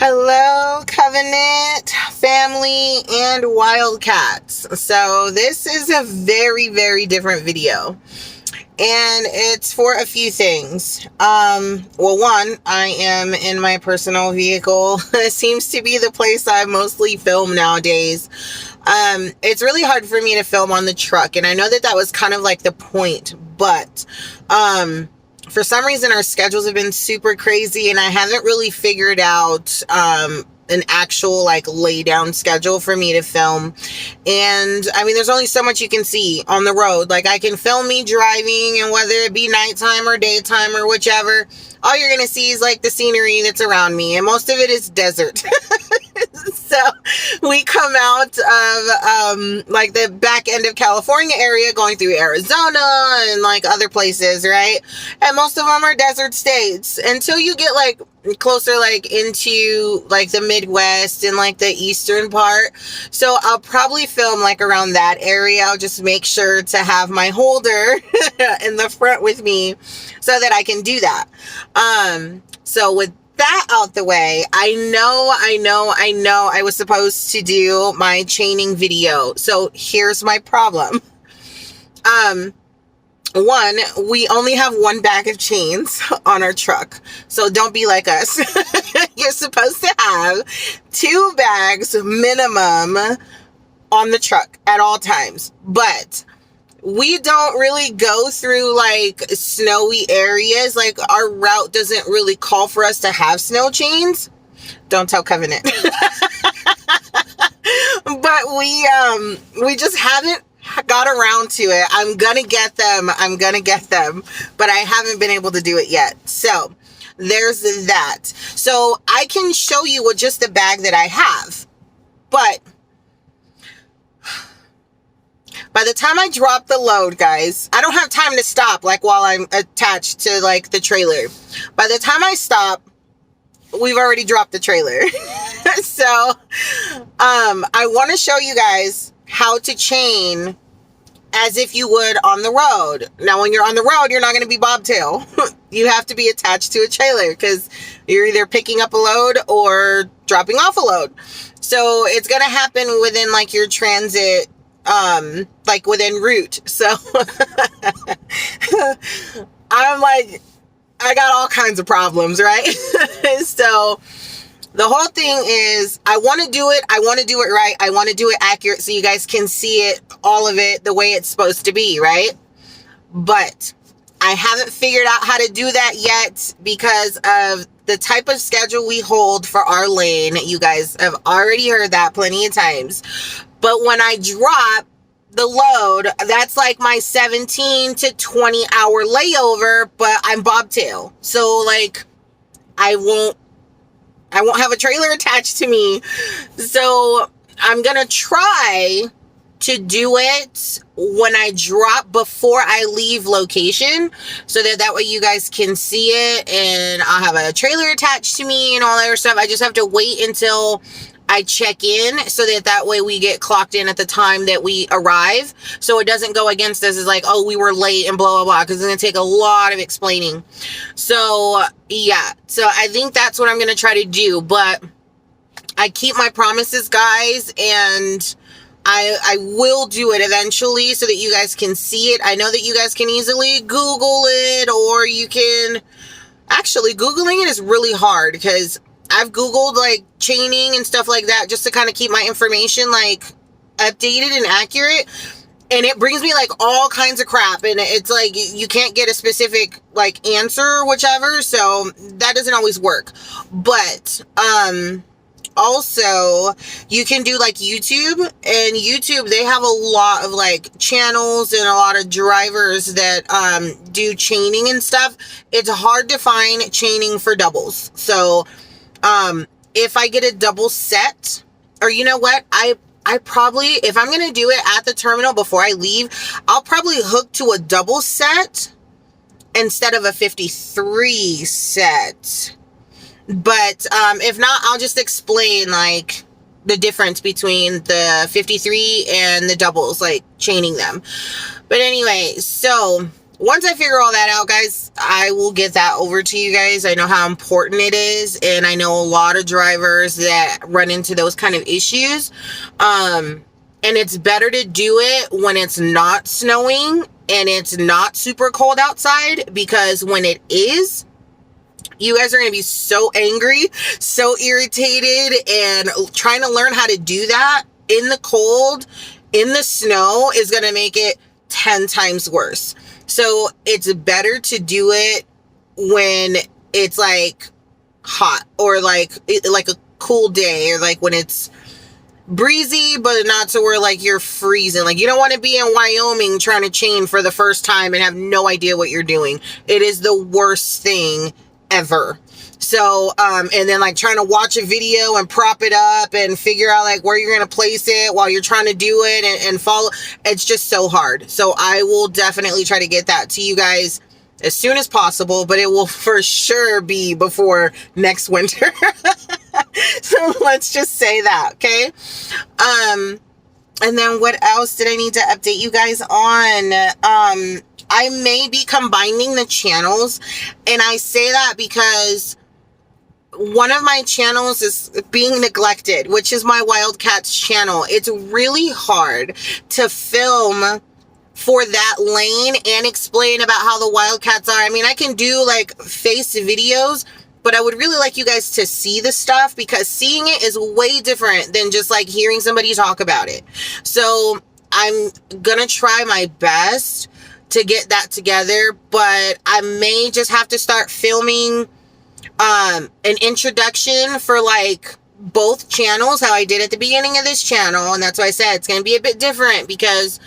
Hello, Covenant family and Wildcats. So this is a very, very different video, and it's for a few things. Well, one, I am in my personal vehicle. It seems to be the place I mostly film nowadays. It's really hard for me to film on the truck, and I know that was kind of like the point, but for some reason our schedules have been super crazy, and I haven't really figured out an actual like lay down schedule for me to film. And I mean, there's only so much you can see on the road. Like, I can film me driving, and whether it be nighttime or daytime or whichever, all you're gonna see is like the scenery that's around me, and most of it is desert. So we come out of like the back end of California area, going through Arizona and like other places, right? And most of them are desert states until you get like closer like into like the Midwest and like the eastern part. So I'll probably film like around that area. I'll just make sure to have my holder in the front with me so that I can do that. So with that out the way, I know I was supposed to do my chaining video. So here's my problem. One, we only have one bag of chains on our truck. So don't be like us. You're supposed to have 2 bags minimum on the truck at all times. But we don't really go through like snowy areas. Like, our route doesn't really call for us to have snow chains. Don't tell Covenant. But we just haven't got around to it. I'm gonna get them, but I haven't been able to do it yet. So there's that. So I can show you with just the bag that I have, but by the time I drop the load, guys, I don't have time to stop like while I'm attached to like the trailer. By the time I stop, we've already dropped the trailer. So I want to show you guys how to chain as if you would on the road. Now, when you're on the road, you're not going to be bobtail. You have to be attached to a trailer because you're either picking up a load or dropping off a load. So it's going to happen within like your transit, like within route. So I'm like, I got all kinds of problems, right? So the whole thing is, I want to do it right. I want to do it accurate so you guys can see it, all of it, the way it's supposed to be, right? But I haven't figured out how to do that yet because of the type of schedule we hold for our lane. You guys have already heard that plenty of times. But when I drop the load, that's like my 17 to 20 hour layover, but I'm bobtail. So like, I won't have a trailer attached to me. So I'm going to try to do it when I drop before I leave location, so that way you guys can see it, and I'll have a trailer attached to me and all that other stuff. I just have to wait until I check in so that way we get clocked in at the time that we arrive. So it doesn't go against us as like, oh, we were late and blah, blah, blah. Because it's going to take a lot of explaining. So yeah. So I think that's what I'm going to try to do. But I keep my promises, guys. And I will do it eventually so that you guys can see it. I know that you guys can easily Google it, or you can... Actually, Googling it is really hard because I've Googled like chaining and stuff like that just to kind of keep my information like updated and accurate. And it brings me like all kinds of crap. And it's like, you can't get a specific like answer or whichever. So that doesn't always work. But, also you can do like YouTube, and YouTube, they have a lot of like channels and a lot of drivers that, do chaining and stuff. It's hard to find chaining for doubles. So, if I get a double set, or you know what, I probably, if I'm going to do it at the terminal before I leave, I'll probably hook to a double set instead of a 53 set. But, if not, I'll just explain like the difference between the 53 and the doubles, like chaining them. But anyway, so once I figure all that out, guys, I will get that over to you guys. I know how important it is, and I know a lot of drivers that run into those kind of issues. And it's better to do it when it's not snowing and it's not super cold outside, because when it is, you guys are going to be so angry, so irritated, and trying to learn how to do that in the cold, in the snow, is going to make it 10 times worse. So it's better to do it when it's like hot, or like a cool day, or like when it's breezy, but not to where like you're freezing. Like, you don't want to be in Wyoming trying to chain for the first time and have no idea what you're doing. It is the worst thing ever. So, and then like trying to watch a video and prop it up and figure out like where you're going to place it while you're trying to do it and follow. It's just so hard. So I will definitely try to get that to you guys as soon as possible, but it will for sure be before next winter. So let's just say that. Okay. And then what else did I need to update you guys on? I may be combining the channels, and I say that because one of my channels is being neglected, which is my Wildcats channel. It's really hard to film for that lane and explain about how the Wildcats are. I mean, I can do like face videos, but I would really like you guys to see the stuff, because seeing it is way different than just like hearing somebody talk about it. So I'm gonna try my best to get that together, but I may just have to start filming an introduction for like both channels, how I did at the beginning of this channel. And that's why I said it's going to be a bit different, because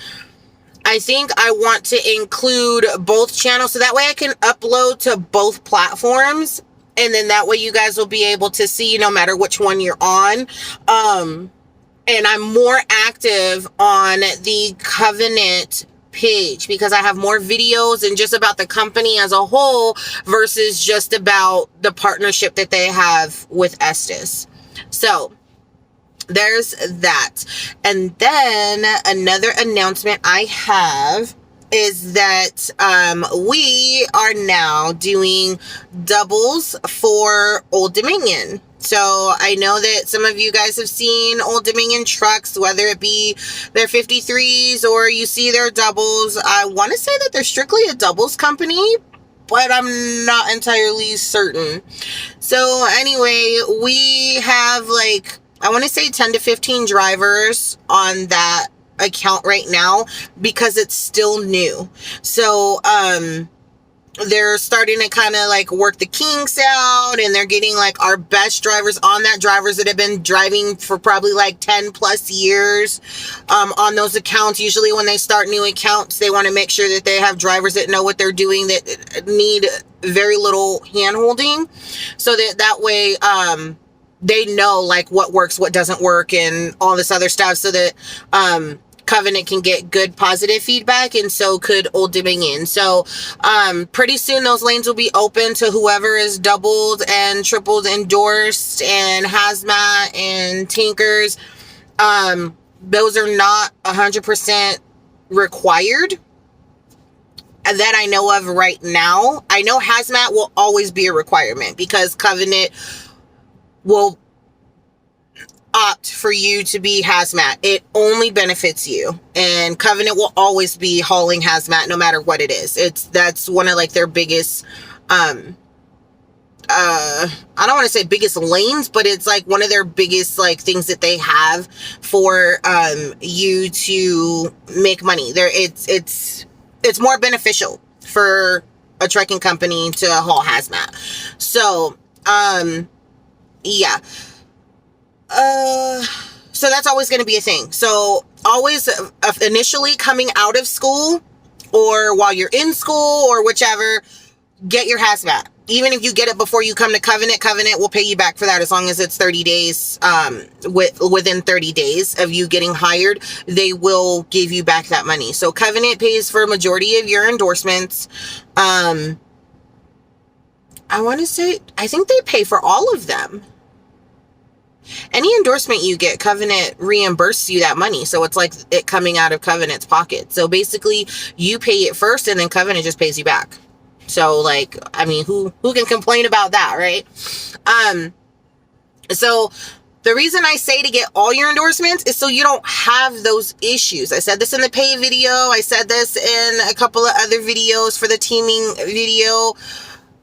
I think I want to include both channels, so that way I can upload to both platforms, and then that way you guys will be able to see no matter which one you're on. And I'm more active on the Covenant page, because I have more videos and just about the company as a whole versus just about the partnership that they have with Estes. So there's that. And then another announcement I have is that we are now doing doubles for Old Dominion. So I know that some of you guys have seen Old Dominion trucks, whether it be their 53s or you see their doubles. I want to say that they're strictly a doubles company, but I'm not entirely certain. So anyway, we have like, I want to say 10 to 15 drivers on that account right now, because it's still new. So, they're starting to kind of like work the kinks out, and they're getting like our best drivers on that, drivers that have been driving for probably like 10 plus years on those accounts. Usually when they start new accounts, they want to make sure that they have drivers that know what they're doing, that need very little hand holding, so that way they know like what works, what doesn't work, and all this other stuff, so that Covenant can get good positive feedback, and so could Old Dominion. So pretty soon those lanes will be open to whoever is doubled and tripled endorsed, and hazmat and tankers. Those are not 100% required that I know of right now. I know hazmat will always be a requirement, because Covenant will opt for you to be hazmat. It only benefits you, and Covenant will always be hauling hazmat no matter what it is. That's one of like their biggest I don't want to say biggest lanes, but it's like one of their biggest like things that they have for you to make money there. It's more beneficial for a trucking company to haul hazmat. So yeah. So that's always going to be a thing. So always initially coming out of school, or while you're in school, or whichever, get your hazmat. Even if you get it before you come to Covenant, Covenant will pay you back for that, as long as it's 30 days, within 30 days of you getting hired, they will give you back that money. So Covenant pays for a majority of your endorsements. I want to say, I think they pay for all of them. any endorsement you get, Covenant reimburses you that money. So it's like it coming out of Covenant's pocket. So basically you pay it first and then Covenant just pays you back. So like, I mean, who can complain about that, right? So the reason I say to get all your endorsements is so you don't have those issues. I said this in the pay video. I said this in a couple of other videos for the teaming video.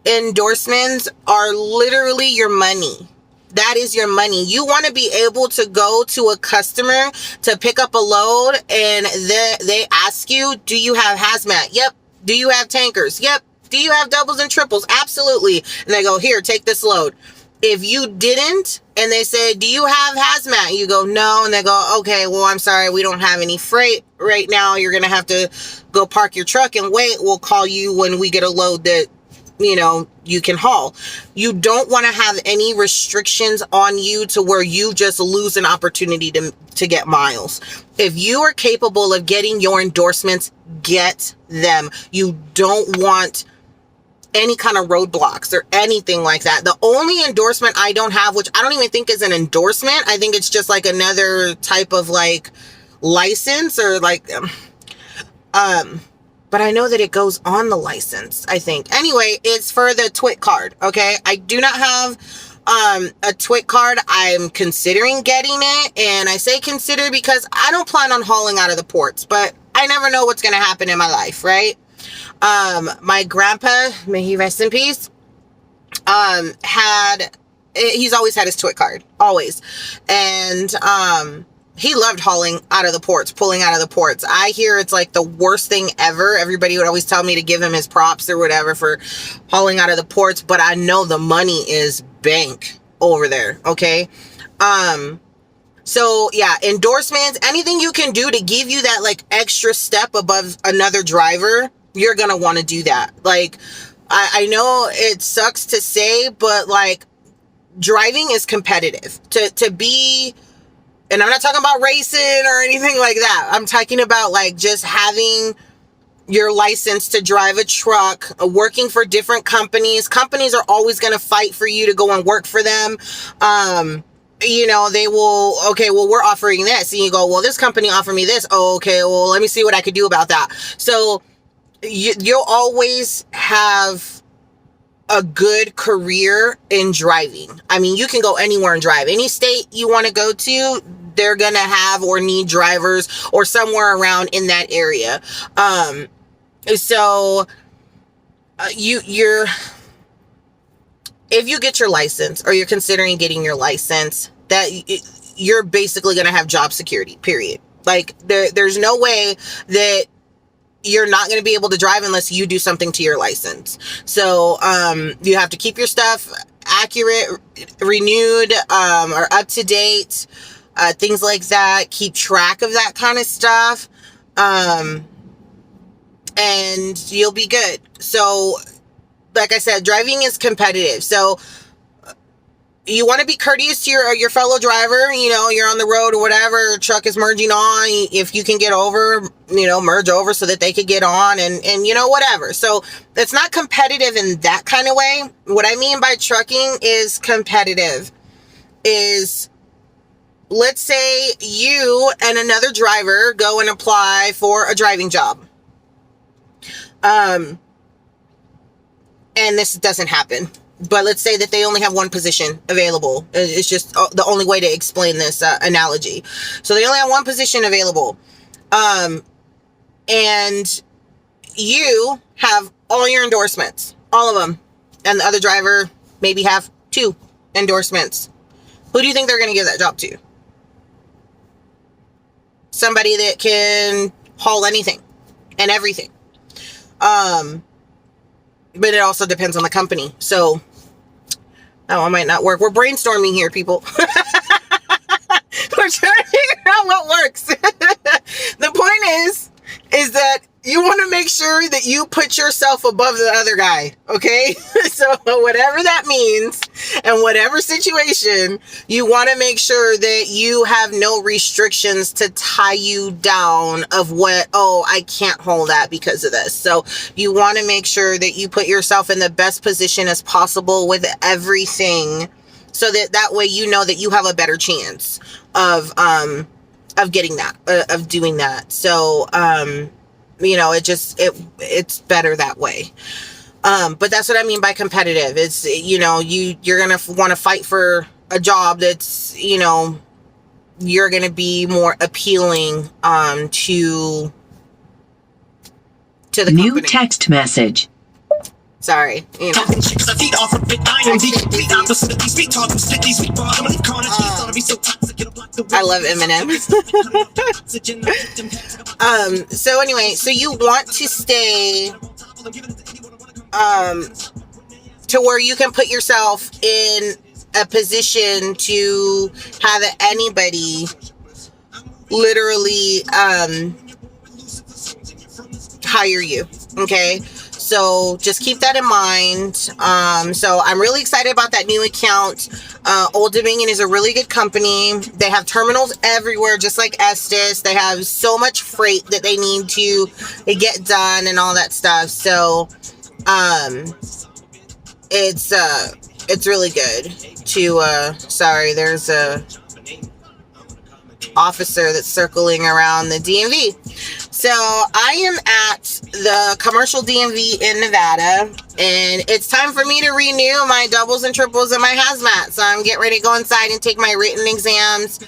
Endorsements are literally your money. That is your money. You want to be able to go to a customer to pick up a load and they ask you, do you have hazmat? Yep. Do you have tankers? Yep. Do you have doubles and triples? Absolutely. And they go, here, take this load. If you didn't, and they say, do you have hazmat? You go, no. And they go, okay, well, I'm sorry. We don't have any freight right now. You're going to have to go park your truck and wait. We'll call you when we get a load that, you know, you can haul. You don't want to have any restrictions on you to where you just lose an opportunity to get miles. If you are capable of getting your endorsements, get them. You don't want any kind of roadblocks or anything like that. The only endorsement I don't have, which I don't even think is an endorsement, I think it's just like another type of like license or like, but I know that it goes on the license, I think. Anyway, it's for the TWIC card, okay? I do not have a TWIC card. I'm considering getting it, and I say consider because I don't plan on hauling out of the ports, but I never know what's going to happen in my life, right? My grandpa, may he rest in peace, he's always had his TWIC card, always. And, he loved hauling out of the ports, pulling out of the ports. I hear it's like the worst thing ever. Everybody would always tell me to give him his props or whatever for hauling out of the ports, but I know the money is bank over there. Okay. So yeah, endorsements, anything you can do to give you that like extra step above another driver, you're going to want to do that. Like, I know it sucks to say, but like driving is competitive to be. And I'm not talking about racing or anything like that. I'm talking about like just having your license to drive a truck, working for different companies. Companies are always going to fight for you to go and work for them. You know, they will, okay, well, we're offering this. And you go, well, this company offered me this. Oh, okay, well, let me see what I could do about that. So you'll always have a good career in driving. I mean, you can go anywhere and drive. Any state you want to go to, they're going to have or need drivers or somewhere around in that area. So if you get your license or you're considering getting your license, you're basically going to have job security, period. Like there's no way that you're not going to be able to drive unless you do something to your license. So, you have to keep your stuff accurate, renewed, or up to date, things like that. Keep track of that kind of stuff. And you'll be good. So, like I said, driving is competitive. So, you want to be courteous to your fellow driver. You know, you're on the road or whatever, truck is merging on. If you can get over, you know, merge over so that they could get on and you know, whatever. So it's not competitive in that kind of way. What I mean by trucking is competitive is, let's say you and another driver go and apply for a driving job. And this doesn't happen. But let's say that they only have one position available. It's just the only way to explain this analogy. So they only have one position available. And you have all your endorsements, all of them. And the other driver maybe have 2 endorsements. Who do you think they're going to give that job to? Somebody that can haul anything and everything. But it also depends on the company. So, oh, it might not work. We're brainstorming here, people. We're trying to figure out what works. The point is that you want to make sure that you put yourself above the other guy, okay? So whatever that means and whatever situation, you want to make sure that you have no restrictions to tie you down of what, oh, I can't hold that because of this. So you want to make sure that you put yourself in the best position as possible with everything so that way you know that you have a better chance of getting that, of doing that. So it's better that way. But that's what I mean by competitive. It's, you're gonna want to fight for a job that's, you're gonna be more appealing to the new company. Text message. Sorry. I love Eminem. So anyway, so you want to stay to where you can put yourself in a position to have anybody literally hire you. Okay, so just keep that in mind. So I'm really excited about that new account. Old Dominion is a really good company. They have terminals everywhere, just like Estes. They have so much freight that they need to get done and all that stuff. So it's really good to sorry, there's a officer that's circling around the DMV. So I am at the commercial DMV in Nevada, and it's time for me to renew my doubles and triples and my hazmat. So I'm getting ready to go inside and take my written exams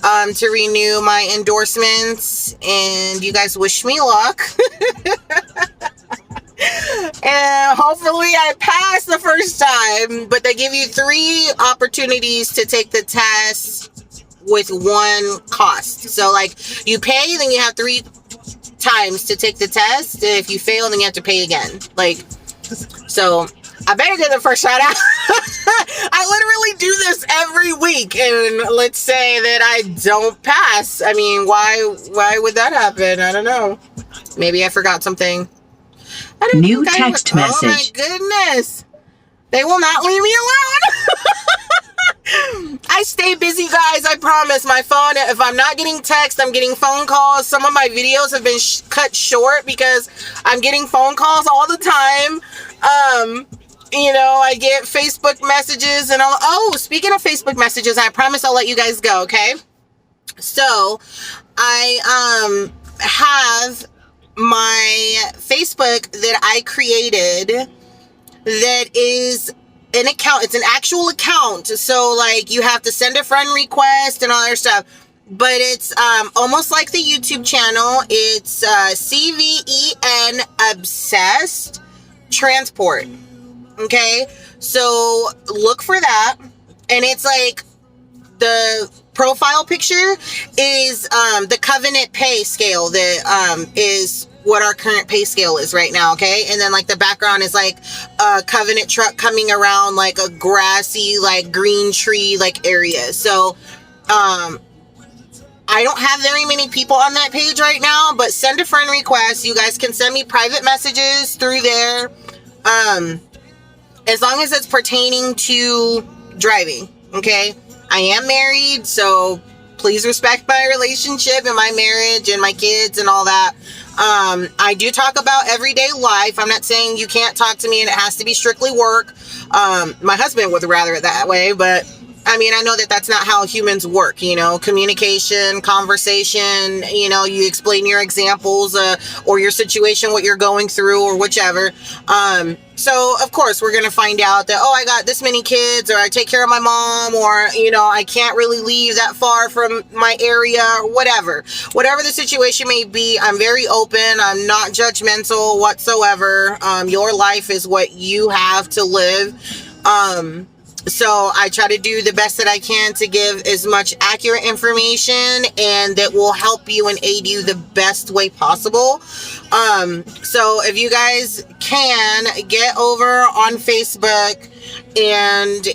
to renew my endorsements, and you guys wish me luck. And hopefully I pass the first time, but they give you 3 opportunities to take the test with 1 cost. So like you pay, then you have 3 times to take the test. If you fail, then you have to pay again. Like, so I better get the first shot out. I literally do this every week, and let's say that I don't pass. I mean, why would that happen? I don't know. Maybe I forgot something. New text message. Oh my goodness. They will not leave me alone. I stay busy, guys. I promise. My phone, if I'm not getting text, I'm getting phone calls. Some of my videos have been cut short because I'm getting phone calls all the time. I get Facebook messages and all. Oh, speaking of Facebook messages, I promise I'll let you guys go, okay? So, I have my Facebook that I created that is an account. It's an actual account. So like you have to send a friend request and all that stuff. But it's almost like the YouTube channel. It's CVEN Obsessed Transport. Okay? So look for that. And it's like the profile picture is the Covenant pay scale that is what our current pay scale is right now, okay? And then like the background is like a Covenant truck coming around like a grassy, like green tree like area. So I don't have very many people on that page right now, but send a friend request. You guys can send me private messages through there, as long as it's pertaining to driving, okay? I am married, so please respect my relationship and my marriage and my kids and all that. I do talk about everyday life. I'm not saying you can't talk to me and it has to be strictly work. My husband would rather it that way, but I mean, I know that that's not how humans work, communication, conversation, you explain your examples, or your situation, what you're going through or whichever. So of course we're going to find out that, I got this many kids, or I take care of my mom, or, I can't really leave that far from my area, or whatever the situation may be. I'm very open. I'm not judgmental whatsoever. Your life is what you have to live. So I try to do the best that I can to give as much accurate information and that will help you and aid you the best way possible. So if you guys can get over on Facebook and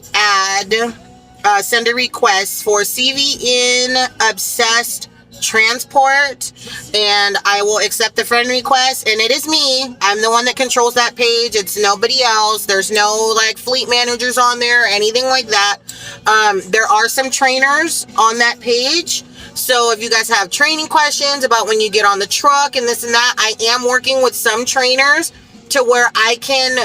send a request for CVN Obsessed Transport, and I will accept the friend request, and it is me. I'm the one that controls that page. It's nobody else. There's no like fleet managers on there or anything like that. There are some trainers on that page, so if you guys have training questions about when you get on the truck and this and that, I am working with some trainers to where I can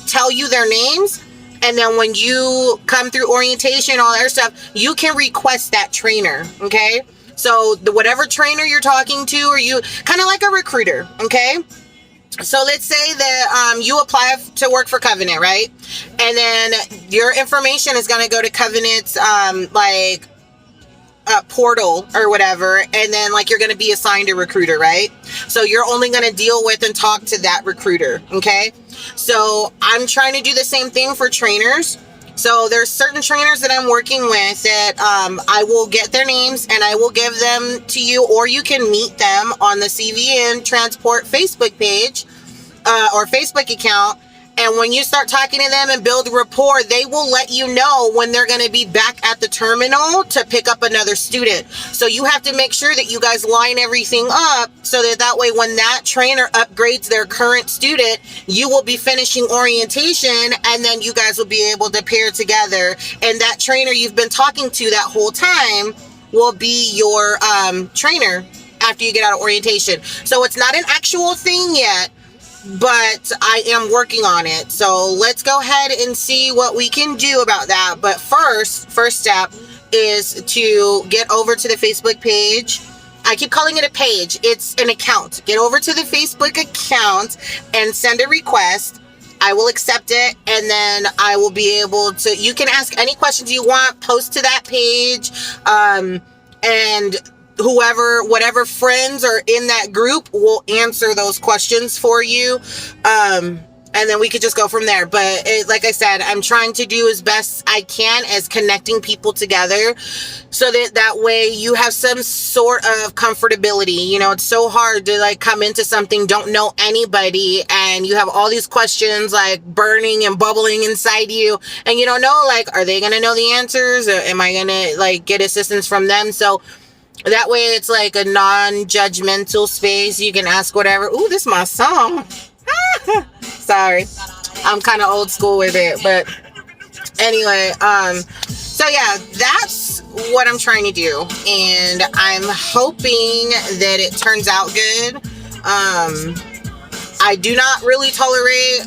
tell you their names And then when you come through orientation, all that other stuff, you can request that trainer, okay? So whatever trainer you're talking to, or you kind of like a recruiter, okay? So let's say that you apply to work for Covenant, right? And then your information is going to go to Covenant's portal or whatever, and then like you're going to be assigned a recruiter, right? So you're only going to deal with and talk to that recruiter, okay? So I'm trying to do the same thing for trainers. So there's certain trainers that I'm working with that I will get their names and I will give them to you, or you can meet them on the CVN Transport Facebook page or Facebook account. And when you start talking to them and build rapport, they will let you know when they're going to be back at the terminal to pick up another student. So you have to make sure that you guys line everything up so that way when that trainer upgrades their current student, you will be finishing orientation, and then you guys will be able to pair together. And that trainer you've been talking to that whole time will be your trainer after you get out of orientation. So it's not an actual thing yet, but I am working on it. So let's go ahead and see what we can do about that. But first step is to get over to the Facebook page. I keep calling it a page. It's an account. Get over to the Facebook account and send a request. I will accept it, and then I will be able to, you can ask any questions you want, post to that page, and whatever friends are in that group will answer those questions for you. And then we could just go from there. But like I said, I'm trying to do as best I can as connecting people together so that way you have some sort of comfortability. You know, it's so hard to like come into something, don't know anybody, and you have all these questions like burning and bubbling inside you, and you don't know, like, are they going to know the answers, or am I going to like get assistance from them? So that way it's like a non-judgmental space. You can ask whatever. Ooh, this is my song. Sorry. I'm kind of old school with it. But anyway, so yeah, that's what I'm trying to do. And I'm hoping that it turns out good. I do not really tolerate,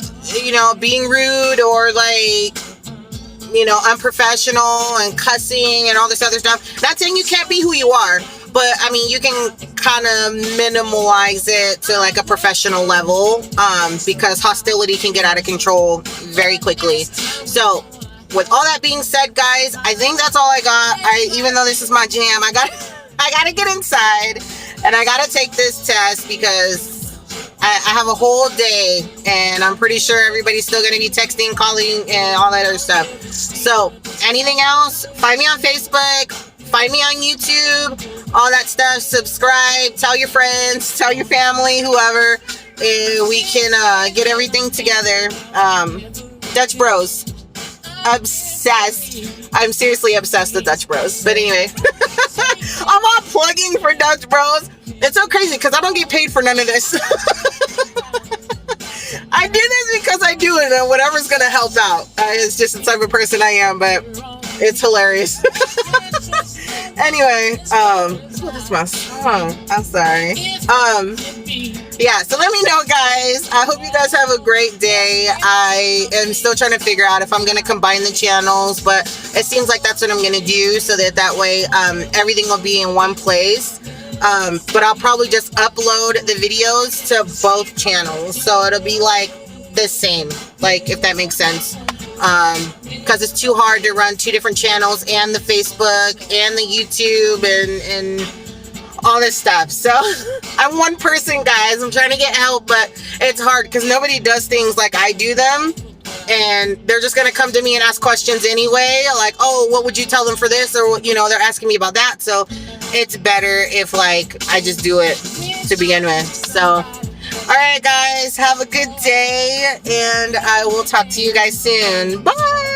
being rude or like, unprofessional and cussing and all this other stuff. Not saying you can't be who you are, but I mean, you can kind of minimalize it to like a professional level, because hostility can get out of control very quickly. So with all that being said, guys, I think that's all I got. Even though this is my jam, I gotta get inside and I gotta take this test because I have a whole day, and I'm pretty sure everybody's still going to be texting, calling, and all that other stuff. So, anything else? Find me on Facebook. Find me on YouTube. All that stuff. Subscribe. Tell your friends. Tell your family. Whoever. We can get everything together. Dutch Bros. Obsessed. I'm seriously obsessed with Dutch Bros. But anyway. I'm all plugging for Dutch Bros. It's so crazy because I don't get paid for none of this. I do this because I do it, and whatever's going to help out. It's just the type of person I am, but it's hilarious. Anyway, this is my song. I'm sorry. Yeah, so let me know, guys. I hope you guys have a great day. I am still trying to figure out if I'm going to combine the channels, but it seems like that's what I'm going to do, so that way everything will be in one place. But I'll probably just upload the videos to both channels, so it'll be like the same, like, if that makes sense. Because it's too hard to run two different channels, and the Facebook and the YouTube and all this stuff. So I'm one person, guys. I'm trying to get help, but it's hard because nobody does things like I do them. And they're just going to come to me and ask questions anyway. Like, oh, what would you tell them for this? Or, they're asking me about that. So it's better if, like, I just do it to begin with. So, all right, guys, have a good day. And I will talk to you guys soon. Bye.